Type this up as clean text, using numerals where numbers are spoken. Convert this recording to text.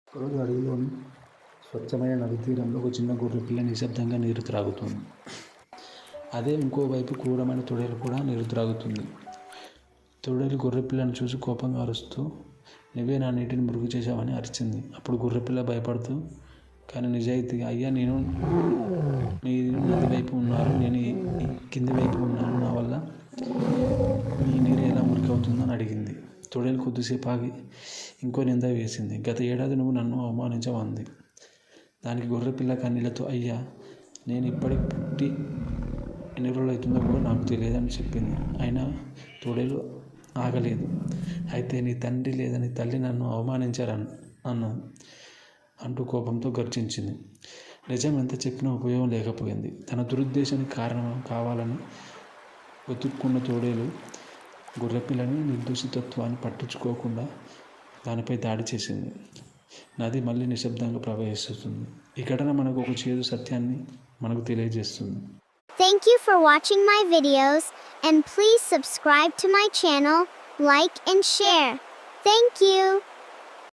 ఒకరోజు అడవిలోని స్వచ్ఛమైన నది తీరంలో ఒక చిన్న గొర్రెపిల్ల నిశ్శబ్దంగా నీరు త్రాగుతుంది. అదే ఇంకోవైపు క్రూరమైన తొడేలు కూడా నీరు త్రాగుతుంది. తొడేలు గొర్రెపిల్లను చూసి కోపంగా అరుస్తూ, నువ్వే నా నీటిని మురుగు చేశావని అరిచింది. అప్పుడు గొర్రెపిల్ల భయపడుతూ కానీ నిజాయితీగా, అయ్యా మీరు నది వైపు ఉన్నారు, నేను ఈ కింది వైపు ఉన్నాను, నా వల్ల మీ నీరు ఎలా మురికి అవుతుందని అడిగింది. తొడేలు కొద్దిసేపు ఆగి ఇంకో నింద వేసింది. గత ఏడాది నువ్వు నన్ను అవమానించవంది. దానికి గొర్రెపిల్ల కన్నీళ్లతో, అయ్యా నేను ఇప్పటికి పుట్టి ఎన్ని రోజులు అవుతుందో కూడా నాకు తెలియదని చెప్పింది. అయినా తొడేలు ఆగలేదు. అయితే నీ తండ్రి లేదా నీ తల్లి నన్ను అవమానించారన్నది అంటూ కోపంతో గర్జించింది. నిజం ఎంత చెప్పినా ఉపయోగం లేకపోయింది. తన దురుద్దేశానికి కారణం కావాలని వెతుక్కున్న తోడేలు గొర్రెపిల్లని నిర్దోషితత్వాన్ని పట్టించుకోకుండా దానిపై దాడి చేసింది. నది మళ్ళీ నిశ్శబ్దంగా ప్రవహిస్తుంది. ఈ ఘటన మనకు ఒక చేదు సత్యాన్ని మనకు తెలియజేస్తుంది. Thank you for watching my videos, and please subscribe to my channel, like and share. Thank you.